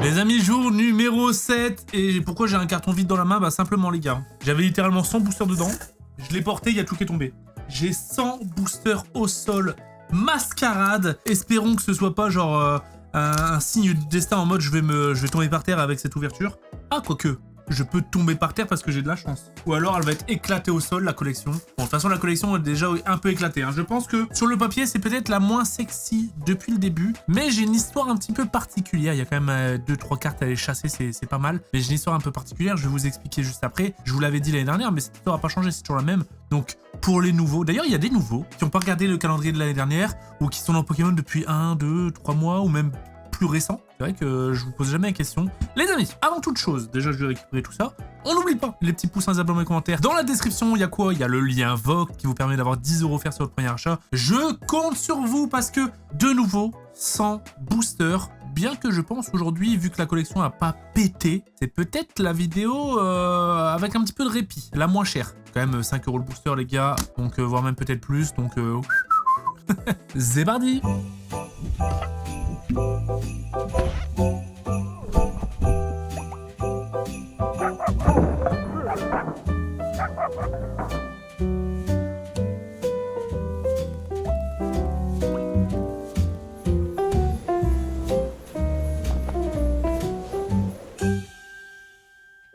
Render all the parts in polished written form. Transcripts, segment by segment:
Les amis, jour numéro 7. Et pourquoi j'ai un carton vide dans la main? Bah simplement les gars, j'avais littéralement 100 boosters dedans. Je l'ai porté, il y a tout qui est tombé. J'ai 100 boosters au sol. Mascarade. Espérons que ce soit pas genre un signe du destin en mode je vais tomber par terre avec cette ouverture. Ah quoique, je peux tomber par terre parce que j'ai de la chance. Ou alors elle va être éclatée au sol, la collection. Bon, de toute façon, la collection est déjà un peu éclatée. Hein. Je pense que sur le papier, c'est peut-être la moins sexy depuis le début. Mais j'ai une histoire un petit peu particulière. Il y a quand même 2-3 cartes à aller chasser, c'est pas mal. Mais j'ai une histoire un peu particulière, je vais vous expliquer juste après. Je vous l'avais dit l'année dernière, mais cette histoire n'a pas changé, c'est toujours la même. Donc, pour les nouveaux, d'ailleurs, il y a des nouveaux qui n'ont pas regardé le calendrier de l'année dernière ou qui sont dans Pokémon depuis 1, 2, 3 mois ou même plus récent. C'est vrai que je vous pose jamais la question. Les amis, avant toute chose, déjà je vais récupérer tout ça. On n'oublie pas les petits pouces, un abonnement dans les commentaires. Dans la description, il y a quoi? Il y a le lien VOC qui vous permet d'avoir 10 € offerts sur votre premier achat. Je compte sur vous parce que, de nouveau, 100 boosters. Bien que je pense aujourd'hui, vu que la collection n'a pas pété, c'est peut-être la vidéo avec un petit peu de répit, la moins chère. Quand même 5 € le booster les gars, donc voire même peut-être plus, donc c'est parti.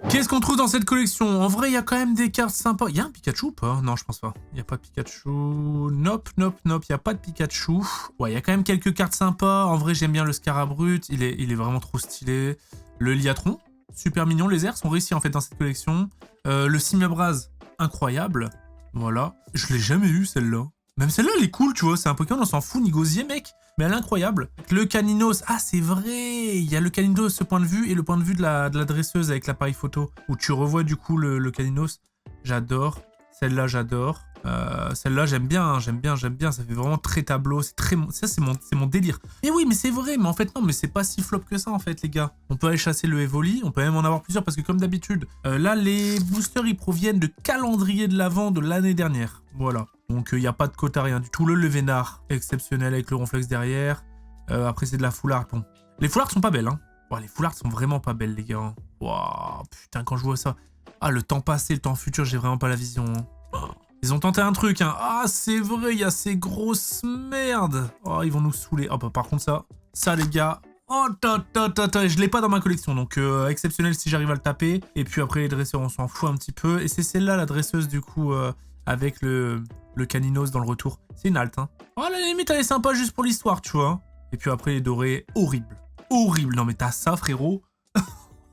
Qu'est-ce qu'on trouve dans cette collection? En vrai, il y a quand même des cartes sympas. Il y a un Pikachu ou pas? Non, je pense pas. Il n'y a pas de Pikachu. Nope, nope, nope. Il n'y a pas de Pikachu. Ouais, il y a quand même quelques cartes sympas. En vrai, j'aime bien le Scarabrut. Il est vraiment trop stylé. Le Liatron, super mignon. Les airs sont réussis en fait dans cette collection. Le Simiabraz, incroyable. Voilà. Je l'ai jamais eu celle-là. Même celle-là, elle est cool, tu vois. C'est un Pokémon, on s'en fout, ni gosier, mec. Mais elle est incroyable. Le Caninos, ah, c'est vrai. Il y a le Caninos, ce point de vue, et le point de vue de la dresseuse avec l'appareil photo, où tu revois du coup le Caninos. J'adore. Celle-là, j'adore. Celle-là, j'aime bien, hein, j'aime bien. Ça fait vraiment très tableau. C'est très, ça, c'est mon délire. Mais oui, mais c'est vrai. Mais en fait, non, mais c'est pas si flop que ça, en fait, les gars. On peut aller chasser le Evoli. On peut même en avoir plusieurs parce que, comme d'habitude, là, les boosters, ils proviennent de calendrier de l'Avent de l'année dernière. Voilà. Donc, il n'y a pas de quota, rien du tout. Le Vénard, exceptionnel avec le Ronflex derrière. Après, c'est de la Foulard. Bon. Les Foulards sont pas belles, hein. Wow, les Foulards sont vraiment pas belles, les gars. Waouh, putain, quand je vois ça. Ah, le temps passé, le temps futur, j'ai vraiment pas la vision. Hein. Oh. Ils ont tenté un truc, hein. Ah, c'est vrai, il y a ces grosses merdes. Oh, ils vont nous saouler. Oh, bah, par contre, ça, les gars. Oh, je l'ai pas dans ma collection, donc exceptionnel si j'arrive à le taper. Et puis après, les dresseurs, on s'en fout un petit peu. Et c'est celle-là, la dresseuse, du coup, avec le Caninos dans le retour. C'est une halte, hein. Oh, à la limite, elle est sympa juste pour l'histoire, tu vois. Et puis après, les dorés, horrible. Horrible. Non, mais t'as ça, frérot.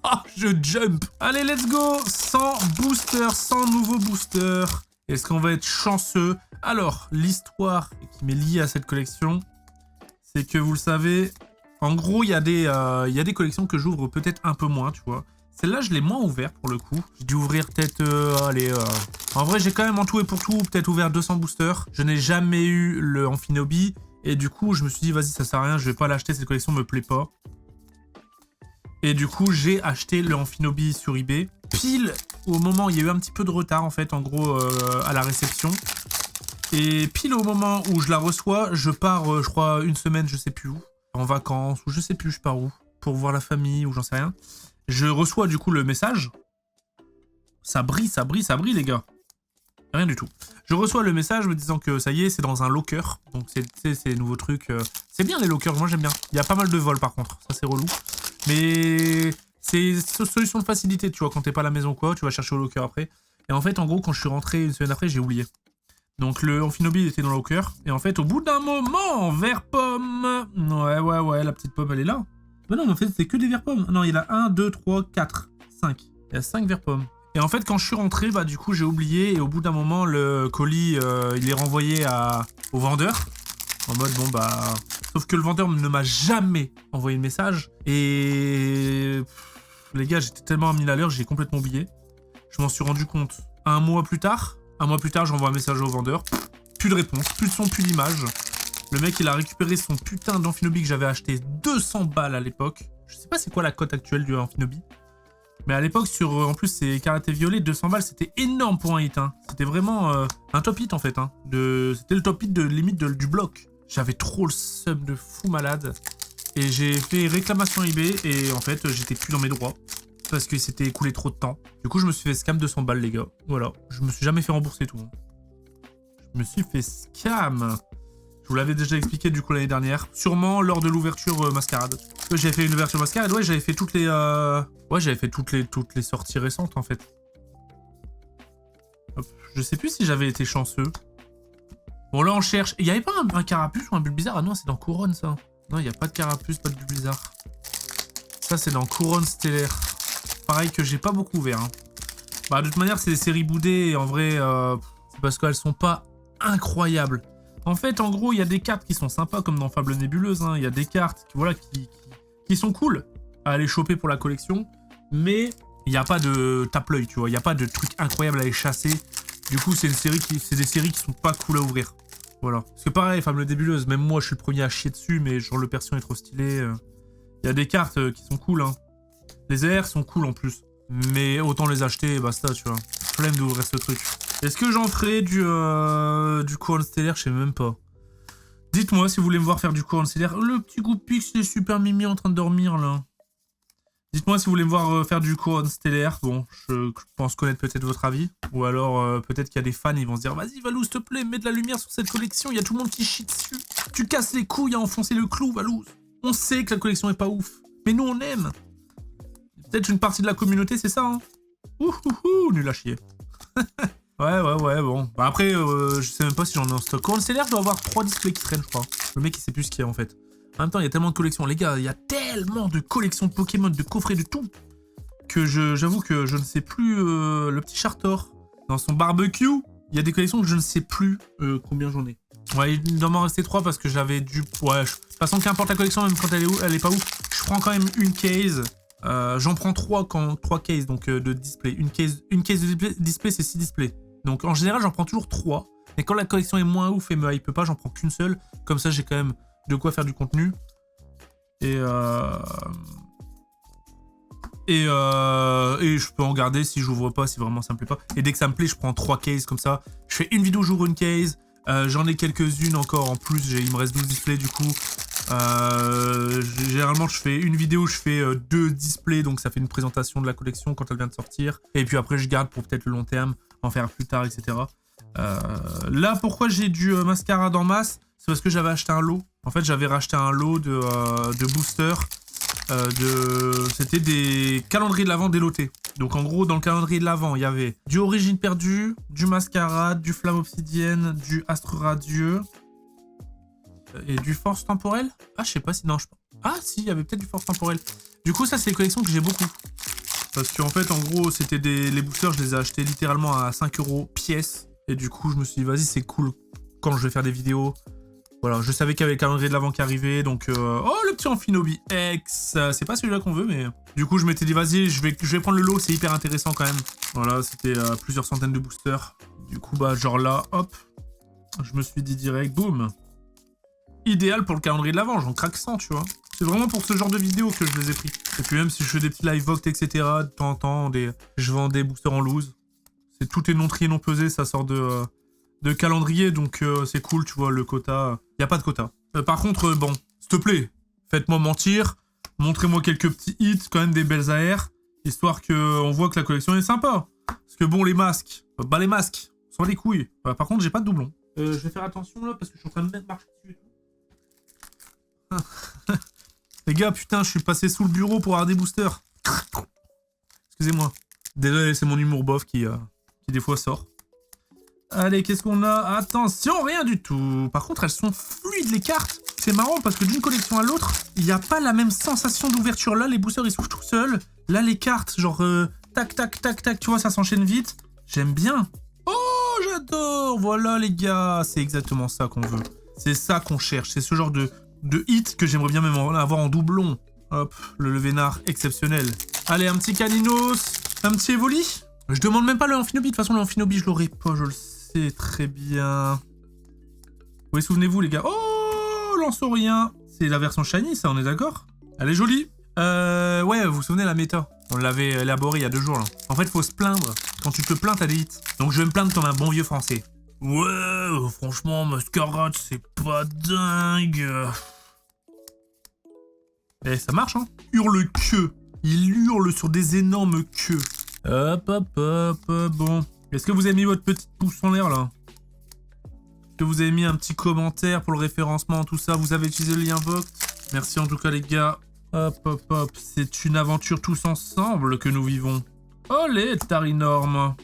Ah, je jump. Allez, let's go. 100 boosters, 100 nouveaux boosters. Est-ce qu'on va être chanceux? Alors, l'histoire qui m'est liée à cette collection, c'est que vous le savez, en gros, il y a des collections que j'ouvre peut-être un peu moins, tu vois. Celle-là, je l'ai moins ouverte pour le coup. J'ai dû ouvrir peut-être, en vrai, j'ai quand même en tout et pour tout peut-être ouvert 200 boosters. Je n'ai jamais eu le Amphinobi. Et du coup, je me suis dit, vas-y, ça sert à rien, je vais pas l'acheter, cette collection me plaît pas. Et du coup, j'ai acheté le Amphinobi sur eBay. Pile au moment où il y a eu un petit peu de retard, en fait, en gros, à la réception. Et pile au moment où je la reçois, je pars, je crois, une semaine, je sais plus où. En vacances, ou je sais plus, je pars où. Pour voir la famille, ou j'en sais rien. Je reçois, du coup, le message. Ça brille, les gars. Rien du tout. Je reçois le message me disant que ça y est, c'est dans un locker. Donc, c'est ces nouveaux trucs. C'est bien, les lockers, moi, j'aime bien. Il y a pas mal de vols, par contre. Ça, c'est relou. Mais c'est une solution de facilité, tu vois, quand t'es pas à la maison quoi, tu vas chercher au locker après. Et en fait, en gros, quand je suis rentré une semaine après, j'ai oublié. Donc le Amphinobi était dans le locker. Et en fait, au bout d'un moment, vert pomme. Ouais, la petite pomme, elle est là. Mais non, en fait, c'est que des verts pommes. Non, il y en a 1, 2, 3, 4, 5. Il y a 5 verts pommes. Et en fait, quand je suis rentré, bah du coup, j'ai oublié. Et au bout d'un moment, le colis, il est renvoyé au vendeur. En mode, bon, bah... Sauf que le vendeur ne m'a jamais envoyé le message. Et... les gars, j'étais tellement à 1000 à l'heure, j'ai complètement oublié. Je m'en suis rendu compte un mois plus tard. J'envoie un message au vendeur. Plus de réponse, plus de son, plus d'image. Le mec, il a récupéré son putain d'Amphinobi que j'avais acheté 200 balles à l'époque. Je sais pas c'est quoi la cote actuelle du Amphinobi. Mais à l'époque, en plus, c'est karaté violet, 200 balles, c'était énorme pour un hit. Hein. C'était vraiment un top hit, en fait. Hein. C'était le top hit limite du bloc. J'avais trop le seum de fou malade. Et j'ai fait réclamation eBay et en fait j'étais plus dans mes droits. Parce que c'était écoulé trop de temps. Du coup je me suis fait scam 200 balles les gars. Voilà, je me suis jamais fait rembourser tout. Je me suis fait scam. Je vous l'avais déjà expliqué du coup l'année dernière. Sûrement lors de l'ouverture Mascarade. J'avais fait une ouverture Mascarade, ouais j'avais fait toutes les... Ouais j'avais fait toutes les sorties récentes en fait. Hop. Je sais plus si j'avais été chanceux. Bon là on cherche. Il y avait pas un carapuce ou un bulle bizarre? Ah non c'est dans Couronne ça. Non il n'y a pas de carapuce, pas de bulle bizarre. Ça c'est dans Couronne stellaire. Pareil que j'ai pas beaucoup ouvert. Hein. Bah de toute manière c'est des séries boudées et en vrai c'est parce qu'elles sont pas incroyables. En fait en gros il y a des cartes qui sont sympas comme dans Fable Nébuleuse. Hein. Il y a des cartes voilà, qui sont cool à aller choper pour la collection. Mais il n'y a pas de tape-l'œil tu vois. Il n'y a pas de trucs incroyables à aller chasser. Du coup c'est des séries qui sont pas cool à ouvrir. Voilà. Parce que pareil Fable Nébuleuse, même moi je suis le premier à chier dessus mais genre le perso est trop stylé. Il y a des cartes qui sont cool hein. Les AR sont cool en plus. Mais autant les acheter et basta, tu vois. Flemme d'ouvrir ce truc. Est-ce que j'en ferai du Couronne stellaire? Je sais même pas. Dites-moi si vous voulez me voir faire du Couronne stellaire. Le petit Goupix, c'est super mimi en train de dormir, là. Dites-moi si vous voulez me voir faire du Couronne stellaire. Bon, je pense connaître peut-être votre avis. Ou alors, peut-être qu'il y a des fans, ils vont se dire « Vas-y, Valouz, s'il te plaît, mets de la lumière sur cette collection. Il y a tout le monde qui chie dessus. Tu casses les couilles à enfoncer le clou, Valouz. On sait que la collection est pas ouf. Mais nous, on aime. » Peut-être une partie de la communauté, c'est ça, hein. Ouhouhou, nul à chier. ouais, bon. Bah après, je sais même pas si j'en ai en stock. Couronne stellaire, je dois avoir 3 displays qui traînent, je crois. Le mec, il sait plus ce qu'il y a, en fait. En même temps, il y a tellement de collections. Les gars, il y a tellement de collections de Pokémon, de coffrets, de tout, que j'avoue que je ne sais plus le petit Chartor. Dans son barbecue, il y a des collections que je ne sais plus combien j'en ai. Ouais, il doit m'en rester 3 parce que j'avais dû... Ouais, de toute façon, qu'importe la collection, même quand elle est pas ouf, je prends quand même une case... J'en prends 3 cases donc, de display. Une case de display, c'est 6 displays. Donc en général, j'en prends toujours 3. Et quand la collection est moins ouf et me hype pas, j'en prends qu'une seule. Comme ça, j'ai quand même de quoi faire du contenu. Et je peux en garder si j'ouvre pas, si vraiment ça me plaît pas. Et dès que ça me plaît, je prends 3 cases comme ça. Je fais une vidéo, j'ouvre une case. J'en ai quelques-unes encore en plus. Il me reste 12 displays du coup. Généralement je fais une vidéo, je fais 2 displays, donc ça fait une présentation de la collection quand elle vient de sortir, et puis après je garde pour peut-être le long terme, en faire plus tard, etc. Là pourquoi j'ai du Mascarade en masse, c'est parce que j'avais acheté un lot. En fait j'avais racheté un lot de boosters, c'était des calendriers de l'Avent délotés. Donc en gros dans le calendrier de l'Avent il y avait du Origine Perdue, du Mascarade, du Flamme Obsidienne, du Astre Radieux, et du Force Temporelle. Ah, je sais pas si... Non, Ah, si, il y avait peut-être du Force Temporelle. Du coup, ça, c'est des collections que j'ai beaucoup. Parce qu'en fait, en gros, c'était les boosters, je les ai achetés littéralement à 5 € pièce. Et du coup, je me suis dit, vas-y, c'est cool quand je vais faire des vidéos. Voilà, je savais qu'il y avait le calendrier de l'Avent qui arrivait, donc... Oh, le petit Amphinobi X. C'est pas celui-là qu'on veut, mais... Du coup, je m'étais dit, vas-y, je vais prendre le lot, c'est hyper intéressant quand même. Voilà, c'était plusieurs centaines de boosters. Du coup, bah, genre là, hop. Je me suis dit direct, boum. Idéal pour le calendrier de l'Avent, j'en craque 100, tu vois. C'est vraiment pour ce genre de vidéos que je les ai pris. Et puis même si je fais des petits live voct, etc., de temps en temps, je vends des boosters en loose. Tout est non trié, non pesé, ça sort de calendrier, donc c'est cool, tu vois, le quota. Y a pas de quota. Par contre, bon, s'il te plaît, faites-moi mentir, montrez-moi quelques petits hits, quand même des belles AR, histoire qu'on voit que la collection est sympa. Parce que bon, les masques, bah les masques, sans les couilles. Par contre, j'ai pas de doublon. Je vais faire attention là, parce que je suis en train de mettre marcher dessus et tout. Les gars, putain, je suis passé sous le bureau pour avoir des boosters. Excusez-moi. Désolé, c'est mon humour bof qui des fois sort. Allez, qu'est-ce qu'on a? Attention, rien du tout. Par contre, elles sont fluides, les cartes. C'est marrant parce que d'une collection à l'autre, il n'y a pas la même sensation d'ouverture. Là, les boosters, ils s'ouvrent tout seuls. Là, les cartes, genre, tac, tac, tac, tac, tu vois, ça s'enchaîne vite. J'aime bien. Oh, j'adore. Voilà, les gars, c'est exactement ça qu'on veut. C'est ça qu'on cherche. C'est ce genre de hit que j'aimerais bien même avoir en doublon. Hop, le Levénard exceptionnel. Allez, un petit Caninos, un petit Evoli. Je demande même pas le Amphinobi. De toute façon, le Amphinobi, je l'aurai pas, je le sais très bien. Oui, souvenez-vous, les gars. Oh, Lanceaurien. C'est la version shiny, ça, on est d'accord? Elle est jolie. Ouais, vous vous souvenez la méta? On l'avait élaborée il y a 2 jours, là. En fait, faut se plaindre. Quand tu te plains, t'as des hits. Donc, je vais me plaindre comme un bon vieux français. Ouais, franchement, Mascarade, c'est pas dingue. Eh, ça marche, hein. Hurle queue. Il hurle sur des énormes queues. Hop, hop, hop, bon. Est-ce que vous avez mis votre petite pouce en l'air, là? Est-ce que vous avez mis un petit commentaire pour le référencement, tout ça? Vous avez utilisé le lien Vox? Merci en tout cas, les gars. Hop, hop, hop. C'est une aventure tous ensemble que nous vivons. Olé, Tarinorm.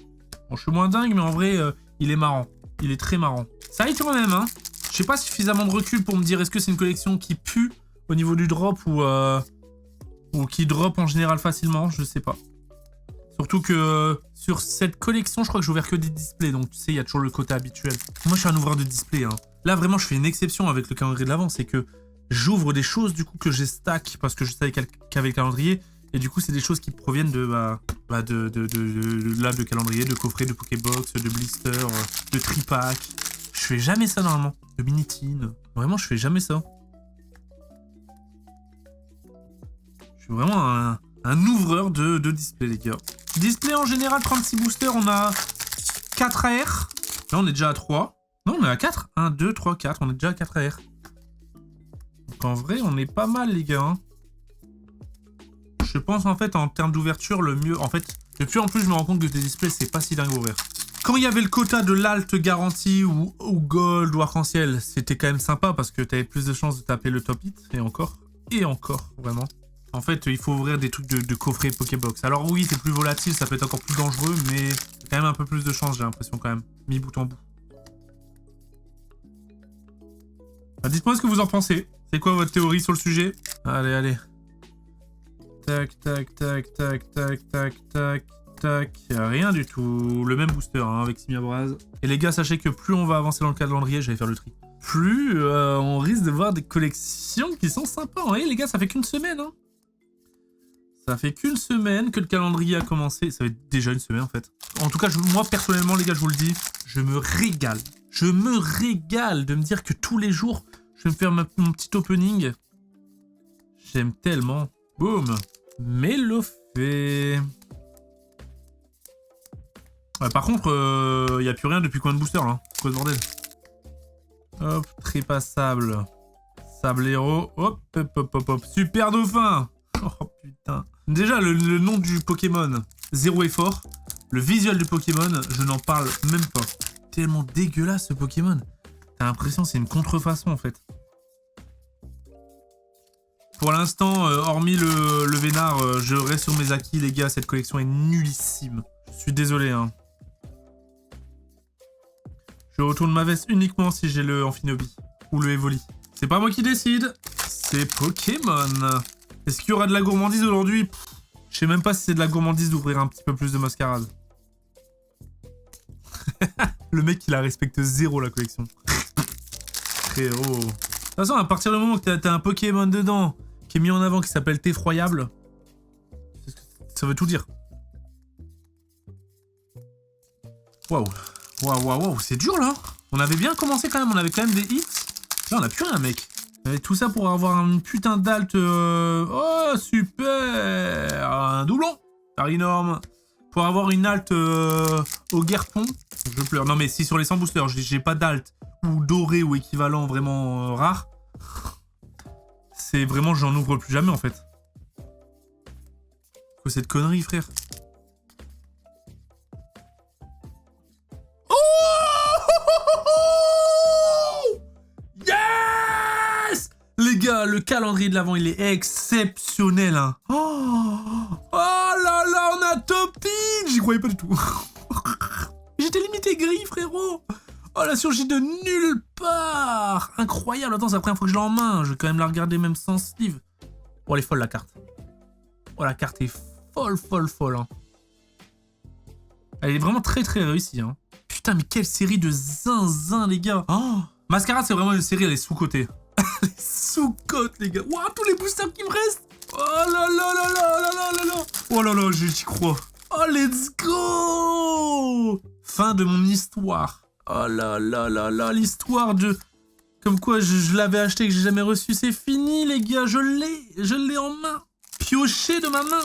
Bon, je suis moins dingue, mais en vrai, il est marrant. Il est très marrant. Ça arrive quand même, hein. J'ai pas suffisamment de recul pour me dire est-ce que c'est une collection qui pue au niveau du drop ou qui drop en général facilement, je sais pas. Surtout que sur cette collection, je crois que j'ai ouvert que des displays, donc tu sais, il y a toujours le côté habituel. Moi, je suis un ouvreur de display, hein. Là, vraiment, je fais une exception avec le calendrier de l'avant, c'est que j'ouvre des choses, du coup, que j'ai stack parce que je savais qu'avec le calendrier, et du coup, c'est des choses qui proviennent de calendrier, de coffret, de Pokébox, de blister, de tripack. Je fais jamais ça, normalement. De Minitine. Vraiment, je fais jamais ça. Je suis vraiment un ouvreur de display, les gars. Display en général, 36 boosters, on a 4 AR. Là, on est déjà à 3. Non, on est à 4. 1, 2, 3, 4. On est déjà à 4 AR. Donc en vrai, on est pas mal, les gars. Hein. Je pense, en fait, en termes d'ouverture, le mieux... En fait, de plus en plus, je me rends compte que des displays, c'est pas si dingue à ouvrir. Quand il y avait le quota de l'alt garantie ou gold ou arc-en-ciel, c'était quand même sympa parce que t'avais plus de chances de taper le top hit. Et encore, vraiment. En fait, il faut ouvrir des trucs de coffret Pokébox. Alors oui, c'est plus volatile, ça peut être encore plus dangereux, mais quand même un peu plus de chance, j'ai l'impression quand même, mis bout en bout. Bah, dites-moi ce que vous en pensez. C'est quoi votre théorie sur le sujet? Allez, allez. Tac, tac, tac, tac, tac, tac, tac, tac. Rien du tout. Le même booster, hein, avec Simiabraz. Et les gars, sachez que plus on va avancer dans le calendrier, j'allais faire le tri, plus on risque de voir des collections qui sont sympas. Vous voyez, les gars, ça fait qu'une semaine, hein. Ça fait qu'une semaine que le calendrier a commencé. Ça fait déjà une semaine, en fait. En tout cas, moi, personnellement, les gars, je vous le dis, je me régale. Je me régale de me dire que tous les jours, je vais me faire mon petit opening. J'aime tellement. Boum. Mélofée. Ouais, par contre, y a plus rien depuis combien de boosters, là? Quoi ce bordel? Hop, trépassable. Sable héros. Hop, hop, hop, hop, hop. Super dauphin. Oh, putain. Déjà, le nom du Pokémon, zéro effort. Le visuel du Pokémon, je n'en parle même pas. Tellement dégueulasse, ce Pokémon. T'as l'impression que c'est une contrefaçon, en fait. Pour l'instant, hormis le Vénard, je reste sur mes acquis, les gars. Cette collection est nullissime. Je suis désolé, hein. Je retourne ma veste uniquement si j'ai le Amphinobi ou le Evoli. C'est pas moi qui décide, c'est Pokémon. Est-ce qu'il y aura de la gourmandise aujourd'hui? Je sais même pas si c'est de la gourmandise d'ouvrir un petit peu plus de mascarade. Le mec, il la respecte zéro, la collection. Frérot. De toute façon, à partir du moment que t'as un Pokémon dedans qui est mis en avant, qui s'appelle T'effroyable, ça veut tout dire. Waouh. Waouh, waouh, waouh, c'est dur, là. On avait bien commencé, quand même. On avait quand même des hits. Là, on a plus rien, mec. Et tout ça pour avoir une putain d'alt... Oh, super. Un doublon. Par énorme. Pour avoir une alt au guerpon. Je pleure. Non, mais si sur les 100 boosters, j'ai pas d'alt ou doré ou équivalent vraiment rare, c'est vraiment, j'en ouvre plus jamais, en fait. Quoi, cette connerie, frère? Les gars, le calendrier de l'Avent, il est exceptionnel, hein. Oh là là, on a top hit. J'y croyais pas du tout. J'étais limité gris, frérot. Oh, la surgit de nulle part. Incroyable. Attends, c'est la première fois que je l'ai en main. Je vais quand même la regarder même sans sleeve. Oh, elle est folle, la carte. Oh, la carte est folle, folle, folle, hein. Elle est vraiment très, très réussie, hein. Putain, mais quelle série de zinzin, les gars. Oh, Mascarade, c'est vraiment une série, elle est sous-cotée. Les sous-cotes, les gars. Waouh, tous les boosters qui me restent. Oh là là là là là là là là. Oh là là, j'y crois. Oh, let's go. Fin de mon histoire. Oh là là là là, l'histoire de... Comme quoi, je l'avais acheté que j'ai jamais reçu. C'est fini, les gars, je l'ai en main. Pioché de ma main.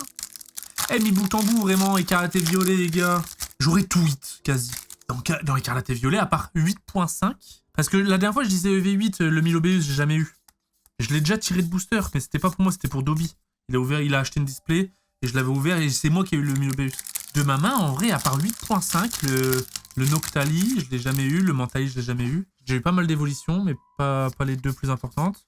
Eh, mis bout en bout, vraiment, écarlaté violet, les gars. J'aurais tout hit, quasi. Dans écarlaté violet, à part 8.5. Parce que la dernière fois, je disais EV8, le Milobeus, j'ai jamais eu. Je l'ai déjà tiré de booster, mais c'était pas pour moi, c'était pour Dobby. Il a acheté une display, et je l'avais ouvert, et c'est moi qui ai eu le Milobeus. De ma main, en vrai, à part 8.5, le Noctali, je l'ai jamais eu, le Mentali, je l'ai jamais eu. J'ai eu pas mal d'évolutions, mais pas les deux plus importantes.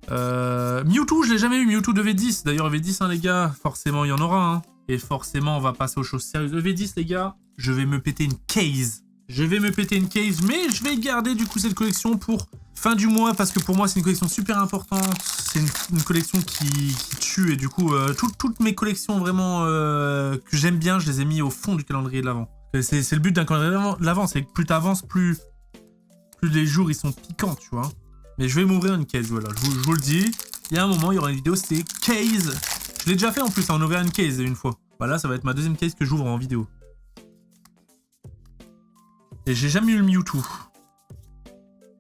Mewtwo, je l'ai jamais eu, Mewtwo de V10. D'ailleurs, V10, hein, les gars, forcément, il y en aura, hein. Et forcément, on va passer aux choses sérieuses. V10, les gars, je vais me péter une case. Je vais me péter une case, mais je vais garder, du coup, cette collection pour fin du mois, parce que pour moi, c'est une collection super importante. C'est une collection qui tue, et du coup, toutes mes collections, vraiment, que j'aime bien, je les ai mis au fond du calendrier de l'Avent. C'est le but d'un calendrier de l'Avent, c'est que plus t'avances, plus les jours, ils sont piquants, tu vois. Mais je vais m'ouvrir une case, voilà, je vous le dis. Il y a un moment, il y aura une vidéo, c'était case. Je l'ai déjà fait en plus, on a ouvert une case une fois. Voilà, ça va être ma deuxième case que j'ouvre en vidéo. Et j'ai jamais eu le Mewtwo.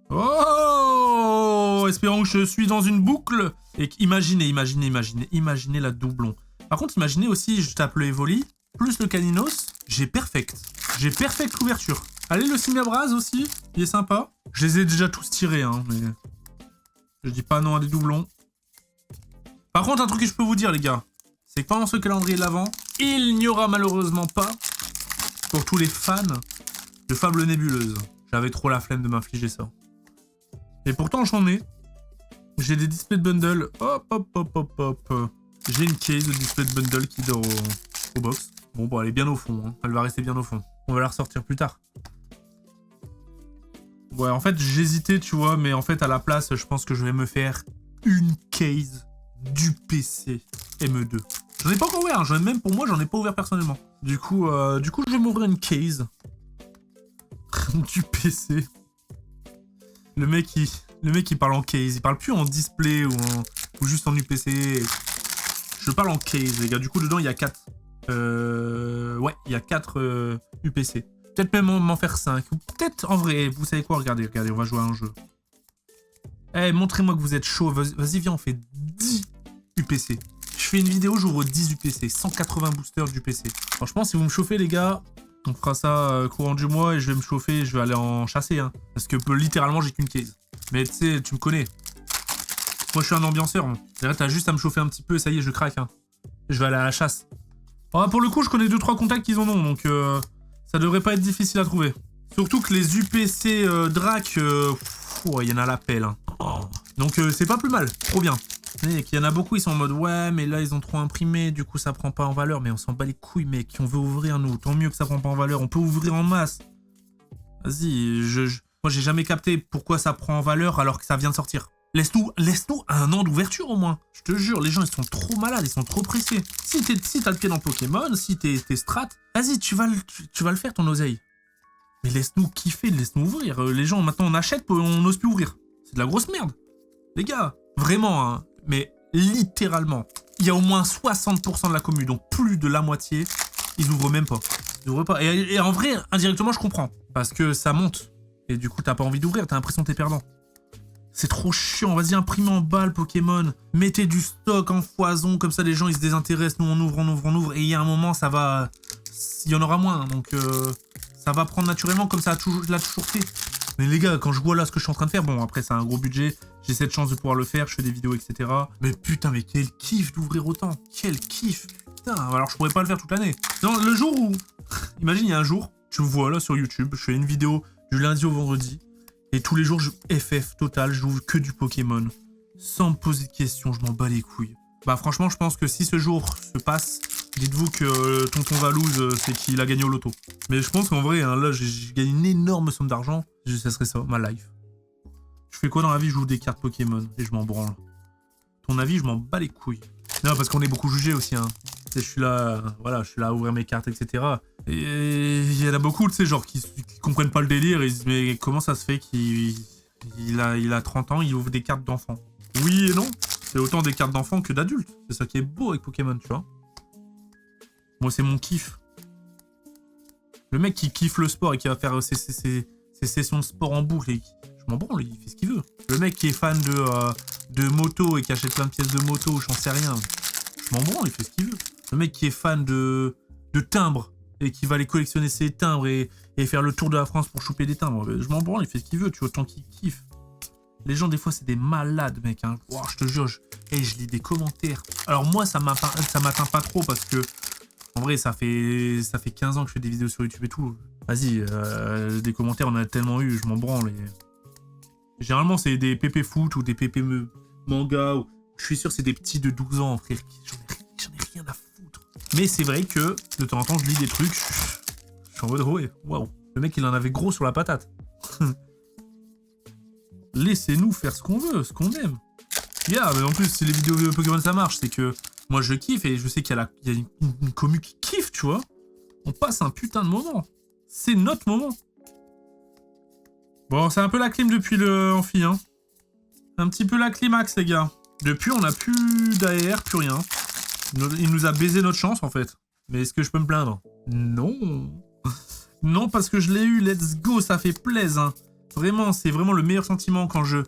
Oh, espérons que je suis dans une boucle. Et imaginez la doublon. Par contre, imaginez aussi, je tape le Evoli, plus le Caninos, j'ai perfect. J'ai perfect l'ouverture. Allez, le Simiabraz aussi, il est sympa. Je les ai déjà tous tirés, hein, mais... Je dis pas non à des doublons. Par contre, un truc que je peux vous dire, les gars, c'est que pendant ce calendrier de l'Avent, il n'y aura malheureusement pas, pour tous les fans, de Fable Nébuleuse. J'avais trop la flemme de m'infliger ça. Et pourtant, j'en ai. J'ai des displays de bundle. Hop, hop, hop, hop, hop. J'ai une case de display de bundle qui dort au box. Bon, elle est bien au fond. Hein. Elle va rester bien au fond. On va la ressortir plus tard. Ouais, en fait, j'hésitais, tu vois, mais en fait, à la place, je pense que je vais me faire une case du PC ME2. J'en ai pas encore ouvert, hein. Même pour moi, j'en ai pas ouvert personnellement. Du coup, je vais m'ouvrir une case du PC. Le mec, il parle en case. Il parle plus en display ou juste en UPC. Je parle en case, les gars. Du coup, dedans, il y a 4. Ouais, il y a 4 UPC. Peut-être même m'en faire 5. Ou peut-être, en vrai, vous savez quoi, regardez, on va jouer à un jeu. Eh, montrez-moi que vous êtes chaud. Vas-y, viens, on fait 10 UPC. Je fais une vidéo, j'ouvre 10 UPC. 180 boosters d'UPC. Franchement, si vous me chauffez, les gars, on fera ça courant du mois et je vais me chauffer et je vais aller en chasser. Hein, parce que littéralement, j'ai qu'une case. Mais tu sais, tu me connais. Moi, je suis un ambianceur. Hein. T'as juste à me chauffer un petit peu et ça y est, je craque. Hein. Je vais aller à la chasse. Oh, pour le coup, je connais 2-3 contacts qu'ils en ont, donc ça devrait pas être difficile à trouver. Surtout que les UPC Drac, il y en a la pelle. Hein. Oh. Donc c'est pas plus mal, trop bien. Il y en a beaucoup, ils sont en mode ouais, mais là ils ont trop imprimé, du coup ça prend pas en valeur. Mais on s'en bat les couilles, mec. On veut ouvrir nous, tant mieux que ça prend pas en valeur. On peut ouvrir en masse. Vas-y, moi j'ai jamais capté pourquoi ça prend en valeur alors que ça vient de sortir. Laisse-nous un an d'ouverture au moins. Je te jure, les gens ils sont trop malades, ils sont trop pressés. Si t'as le pied dans Pokémon, si t'es strat, vas-y, tu vas le faire ton oseille. Mais laisse-nous kiffer, laisse-nous ouvrir. Les gens maintenant on achète, on n'ose plus ouvrir. C'est de la grosse merde. Les gars, vraiment, hein, mais littéralement, il y a au moins 60% de la commu, donc plus de la moitié, ils ouvrent même pas. Ils ouvrent pas. Et en vrai, indirectement je comprends. Parce que ça monte. Et du coup t'as pas envie d'ouvrir, t'as l'impression que t'es perdant. C'est trop chiant, vas-y, imprimez en balle Pokémon, mettez du stock en foison, comme ça les gens ils se désintéressent, nous on ouvre, et il y a un moment ça va... Il y en aura moins, donc ça va prendre naturellement comme ça l'a toujours fait. Mais les gars, quand je vois là ce que je suis en train de faire, bon après c'est un gros budget, j'ai cette chance de pouvoir le faire, je fais des vidéos, etc. Mais putain, mais quel kiff d'ouvrir autant, quel kiff, putain, alors je pourrais pas le faire toute l'année. Non, le jour où... Imagine, il y a un jour, tu me vois là sur YouTube, je fais une vidéo du lundi au vendredi, et tous les jours, je FF total, j'ouvre que du Pokémon. Sans me poser de questions, je m'en bats les couilles. Bah franchement, je pense que si ce jour se passe, dites-vous que tonton Valouz, c'est qu'il a gagné au loto. Mais je pense qu'en vrai, hein, là, j'ai gagné une énorme somme d'argent. Ça serait ça, ma life. Je fais quoi dans la vie? Je joue des cartes Pokémon et je m'en branle. Ton avis, je m'en bats les couilles. Non, parce qu'on est beaucoup jugé aussi, hein. Je suis là, voilà, je suis là à ouvrir mes cartes, etc. Et il y en a beaucoup, tu sais, genre, qui comprennent pas le délire. Ils se disent, mais comment ça se fait qu'il a 30 ans, il ouvre des cartes d'enfants? Oui et non. C'est autant des cartes d'enfants que d'adultes. C'est ça qui est beau avec Pokémon, tu vois. Moi, c'est mon kiff. Le mec qui kiffe le sport et qui va faire ses sessions de sport en boucle, je m'en branle, il fait ce qu'il veut. Le mec qui est fan de moto et qui achète plein de pièces de moto, j'en sais rien. Je m'en branle, il fait ce qu'il veut. Le mec qui est fan de timbres et qui va aller collectionner ses timbres et faire le tour de la France pour choper des timbres, je m'en branle, il fait ce qu'il veut, tu vois, tant qu'il kiffe. Les gens, des fois, c'est des malades, mec. Hein. Wow, je te jure, je lis des commentaires. Alors moi, ça m'atteint pas trop parce que, en vrai, ça fait 15 ans que je fais des vidéos sur YouTube et tout. Vas-y, des commentaires, on en a tellement eu, je m'en branle. Et... Généralement, c'est des PP foot ou des PP manga. Ou... Je suis sûr, c'est des petits de 12 ans, frère. J'en ai rien à foutre. Mais c'est vrai que, de temps en temps, je lis des trucs. Je suis en mode, ouais, waouh. Le mec, il en avait gros sur la patate. Laissez-nous faire ce qu'on veut, ce qu'on aime. Yeah, mais en plus, si les vidéos de Pokémon ça marche, c'est que moi je kiffe et je sais qu'il y a, une commu qui kiffe, tu vois. On passe un putain de moment. C'est notre moment. Bon, c'est un peu la clim depuis le amphi, hein. Un petit peu la climax, les gars. Depuis, on n'a plus d'AR, plus rien. Il nous a baisé notre chance, en fait. Mais est-ce que je peux me plaindre? Non. Non, parce que je l'ai eu, let's go, ça fait plaisir. Hein. Vraiment, c'est vraiment le meilleur sentiment quand je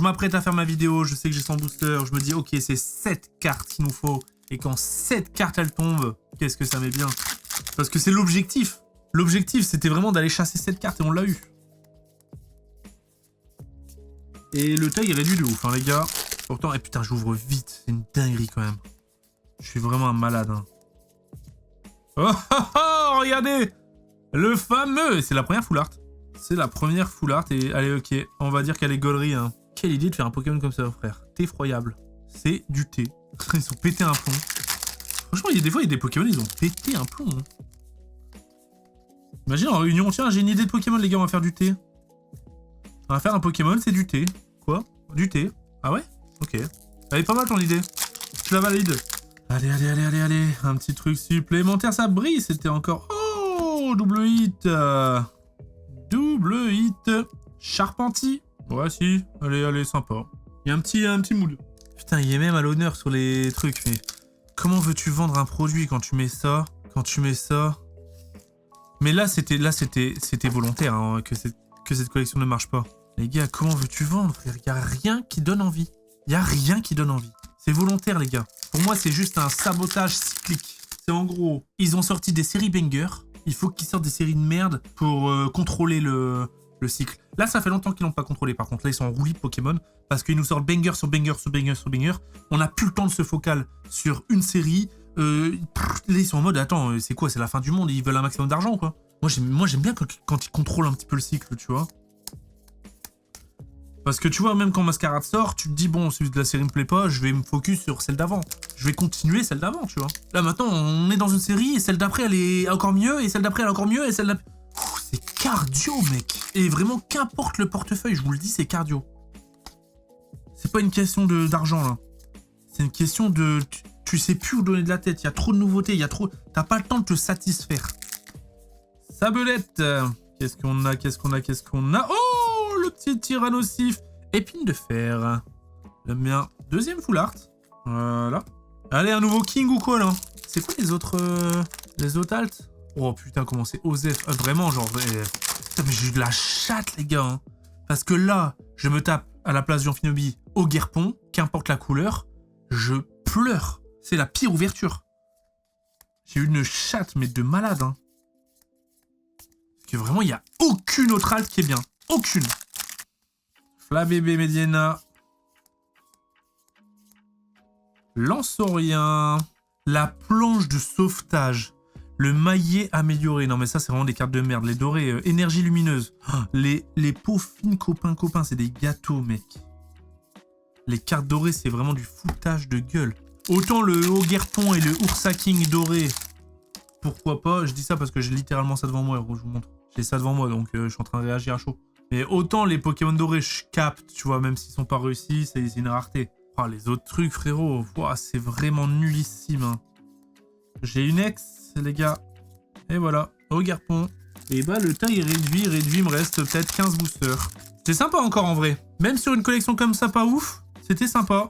m'apprête à faire ma vidéo, je sais que j'ai 100 boosters, je me dis, ok, c'est 7 cartes qu'il nous faut. Et quand 7 cartes, elles tombent, qu'est-ce que ça met bien? Parce que c'est l'objectif. L'objectif, c'était vraiment d'aller chasser 7 cartes et on l'a eu. Et le taille est réduit de ouf, hein, les gars. Pourtant, et putain, j'ouvre vite, c'est une dinguerie quand même. Je suis vraiment un malade. Hein. Oh, oh, oh, regardez! Le fameux! C'est la première full art. C'est la première full art et allez, ok, on va dire qu'elle est gaulerie. Hein. Quelle idée de faire un Pokémon comme ça, frère. Thé effroyable. C'est du thé. Ils ont pété un plomb. Franchement, des fois, il y a des Pokémon, ils ont pété un plomb. Hein. Imagine en réunion, tiens, j'ai une idée de Pokémon, les gars, on va faire du thé. On va faire un Pokémon, c'est du thé. Quoi? Du thé. Ah ouais? Ok. Elle est pas mal ton idée. Je la valide. Allez, allez, allez, allez, allez. Un petit truc supplémentaire, ça brille. C'était encore... Oh, double hit. Double hit. Charpentier. Ouais, si. Allez, allez, sympa. Il y a un petit mood. Putain, il est même à l'honneur sur les trucs, mais... Comment veux-tu vendre un produit quand tu mets ça? Quand tu mets ça... Mais là, c'était volontaire, hein, que cette collection ne marche pas. Les gars, comment veux-tu vendre, frère? Il n'y a rien qui donne envie. Il n'y a rien qui donne envie. C'est volontaire, les gars. Pour moi, c'est juste un sabotage cyclique. C'est en gros, ils ont sorti des séries bangers. Il faut qu'ils sortent des séries de merde pour contrôler le cycle. Là, ça fait longtemps qu'ils l'ont pas contrôlé. Par contre, là, ils sont en roulis de Pokémon parce qu'ils nous sortent banger sur banger sur banger sur banger. On n'a plus le temps de se focal sur une série. Là, ils sont en mode, attends, c'est quoi? C'est la fin du monde. Ils veulent un maximum d'argent, quoi. Moi, j'aime bien quand ils contrôlent un petit peu le cycle, tu vois. Parce que tu vois, même quand Mascarade sort, tu te dis, bon, si la série me plaît pas, je vais me focus sur celle d'avant. Je vais continuer celle d'avant, tu vois. Là, maintenant, on est dans une série, et celle d'après, elle est encore mieux, et celle d'après, elle est encore mieux, et celle d'après... C'est cardio, mec. Et vraiment, qu'importe le portefeuille, je vous le dis, c'est cardio. C'est pas une question d'argent, là. C'est une question de... Tu sais plus où donner de la tête, il y a trop de nouveautés, il y a trop... T'as pas le temps de te satisfaire. Sabelette. Qu'est-ce qu'on a? Qu'est-ce qu'on a? Qu'est-ce qu'on a? Oh, le petit tyrannosif. Épine de fer. J'aime bien. Deuxième full art. Voilà. Allez, un nouveau king ou quoi, là? C'est quoi les autres alts? Oh, putain, comment c'est Osef. Vraiment, genre... Putain, mais j'ai eu de la chatte, les gars. Hein. Parce que là, je me tape à la place d'Amphinobi au guerpon, qu'importe la couleur, je pleure. C'est la pire ouverture. J'ai eu une chatte, mais de malade, hein. Parce que vraiment, il n'y a aucune autre alt qui est bien. Aucune. Flabébé Mediana. Lanceorien. La planche de sauvetage. Le maillet amélioré. Non, mais ça, c'est vraiment des cartes de merde. Les dorés, énergie lumineuse. Oh, les peaux fines copains, c'est des gâteaux, mec. Les cartes dorées, c'est vraiment du foutage de gueule. Autant le Ogerpon et le Ursaking doré. Pourquoi pas? Je dis ça parce que j'ai littéralement ça devant moi, je vous montre. J'ai ça devant moi, donc je suis en train de réagir à chaud. Mais autant les Pokémon dorés, je capte, tu vois, même s'ils sont pas réussis, c'est une rareté. Oh, les autres trucs, frérot, wow, c'est vraiment nullissime. Hein. J'ai une ex, les gars. Et voilà, Ogerpon. Et bah, le taille est réduit, il me reste peut-être 15 boosters. C'est sympa encore en vrai. Même sur une collection comme ça, pas ouf, c'était sympa.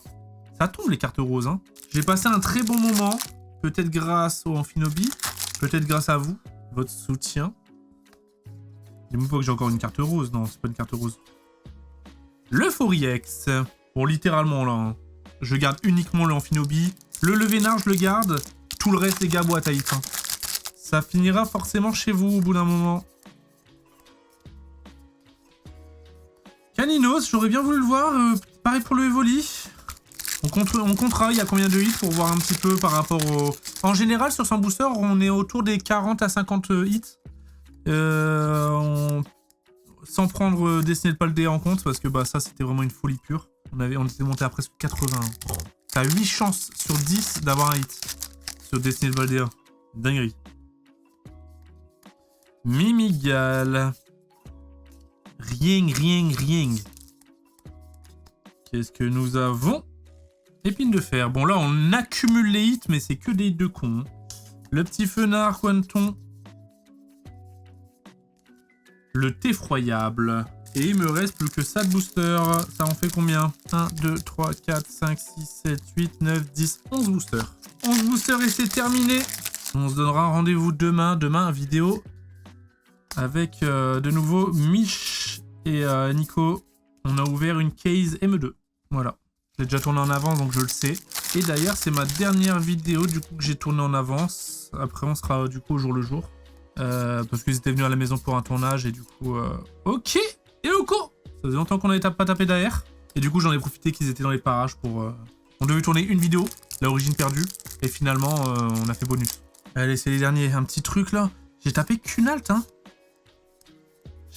Ça tombe les cartes roses, hein. J'ai passé un très bon moment. Peut-être grâce au Amphinobi. Peut-être grâce à vous. Votre soutien. Dis-moi pas que j'ai encore une carte rose. Non, c'est pas une carte rose. Le Foriex. Bon, littéralement, là. Hein. Je garde uniquement le Amphinobi. Le Levénard, je le garde. Tout le reste, les gars, boîte à hit. Hein. Ça finira forcément chez vous au bout d'un moment. Caninos, j'aurais bien voulu le voir. Pareil pour le Evoli. On comptera, il y a combien de hits pour voir un petit peu par rapport au... En général, sur 100 boosters, on est autour des 40 à 50 hits. Sans prendre Destiny de Paldea en compte, parce que bah, ça, c'était vraiment une folie pure. On était monté à presque 80. T'as 8 chances sur 10 d'avoir un hit sur Destiny de Paldea. Dinguerie. Mimigal. Rien. Qu'est-ce que nous avons? Épine de fer. Bon, là, on accumule les hits, mais c'est que des hits de cons. Le petit fenard, Quanton. Le Effroyable. Et il me reste plus que ça de booster. Ça en fait combien? 1, 2, 3, 4, 5, 6, 7, 8, 9, 10, 11 boosters. 11 boosters et c'est terminé. On se donnera rendez-vous demain. Demain, vidéo avec de nouveau Mich et Nico. On a ouvert une case ME2. Voilà. J'ai déjà tourné en avance, donc je le sais. Et d'ailleurs, c'est ma dernière vidéo du coup que j'ai tourné en avance. Après, on sera du coup au jour le jour. Parce qu'ils étaient venus à la maison pour un tournage et du coup... Ok. Et Loco. Ça faisait longtemps qu'on n'avait pas tapé d'AR. Et du coup, j'en ai profité qu'ils étaient dans les parages pour... On devait tourner une vidéo, l'origine perdue. Et finalement, on a fait bonus. Allez, c'est les derniers. Un petit truc là. J'ai tapé qu'une alt, hein.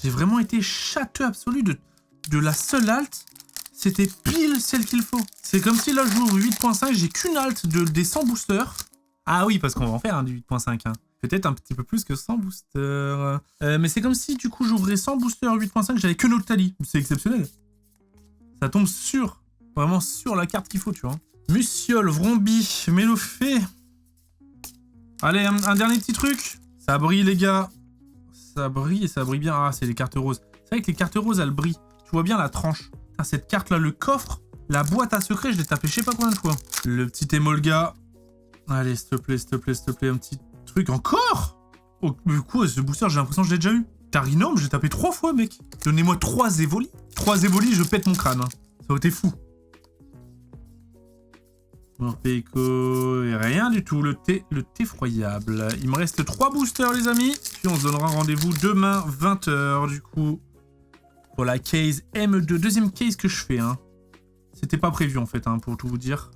J'ai vraiment été châteux absolu de la seule alt. C'était pile celle qu'il faut. C'est comme si là, je joue 8.5, j'ai qu'une alt des 100 boosters. Ah oui, parce qu'on va en faire du 8.5. Hein. Peut-être un petit peu plus que 100 boosters. Mais c'est comme si, du coup, j'ouvrais 100 boosters 8.5, j'avais que Noctali. C'est exceptionnel. Ça tombe sur, vraiment sur la carte qu'il faut, tu vois. Musiole, Vrombi, Mélofée. Allez, un dernier petit truc. Ça brille, les gars. Ça brille et ça brille bien. Ah, c'est les cartes roses. C'est vrai que les cartes roses, elles brillent. Tu vois bien la tranche. Cette carte là, le coffre, la boîte à secret, je l'ai tapé je sais pas combien de fois. Le petit Emolga. Allez, s'il te plaît, un petit truc encore. Oh, mais quoi, ce booster, j'ai l'impression que je l'ai déjà eu. Tarinorm, j'ai tapé 3 fois, mec. Donnez-moi 3 Evoli. 3 Evoli, je pète mon crâne. Hein. Ça aurait été fou. Morpeko, et rien du tout. Le Effroyable. Il me reste 3 boosters, les amis. Puis on se donnera rendez-vous demain, 20 h, du coup. Pour la case M2, deuxième case que je fais. Hein. C'était pas prévu en fait, hein, pour tout vous dire.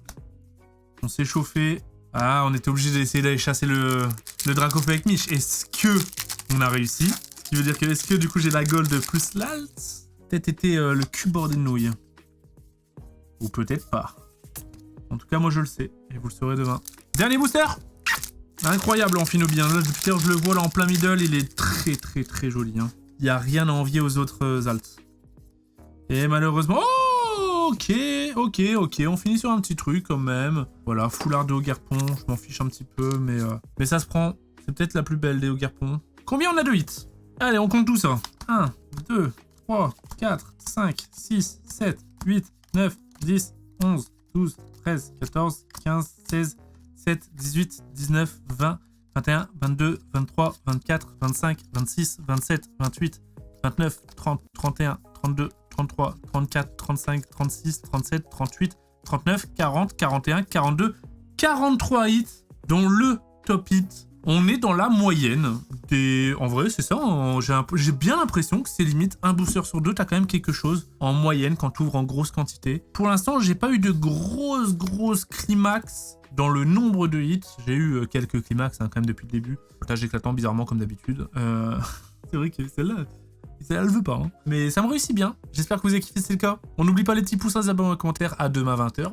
On s'est chauffé. Ah, on était obligé d'essayer d'aller chasser le Dracofeu avec Mich. Est-ce que on a réussi? Ce qui veut dire que est-ce que du coup j'ai la gold plus l'alt? Peut-être été le cul bordé de nouilles. Ou peut-être pas. En tout cas, moi je le sais. Et vous le saurez demain. Dernier booster! Incroyable en Finobi. Hein. Là, depuis tout à l'heure, je le vois là en plein middle. Il est très joli. Hein. Il n'y a rien à envier aux autres alts. Et malheureusement... Oh, ok, on finit sur un petit truc quand même. Voilà, foulard de Ogerpon, je m'en fiche un petit peu, mais ça se prend. C'est peut-être la plus belle des Ogerpon. Combien on a de hits? Allez, on compte tout ça. 1, 2, 3, 4, 5, 6, 7, 8, 9, 10, 11, 12, 13, 14, 15, 16, 17, 18, 19, 20... 21, 22, 23, 24, 25, 26, 27, 28, 29, 30, 31, 32, 33, 34, 35, 36, 37, 38, 39, 40, 41, 42, 43 hits, dont le top hit. On est dans la moyenne des... En vrai, c'est ça, hein, j'ai bien l'impression que c'est limite un booster sur 2, t'as quand même quelque chose en moyenne quand tu ouvres en grosse quantité. Pour l'instant, j'ai pas eu de grosses climax. Dans le nombre de hits, j'ai eu quelques climax hein, quand même depuis le début. Voltage éclatant bizarrement comme d'habitude. C'est vrai que celle-là, elle veut pas. Hein. Mais ça me réussit bien. J'espère que vous avez kiffé, c'est le cas. On n'oublie pas les petits pouces, abonnements, commentaires. À demain 20 h.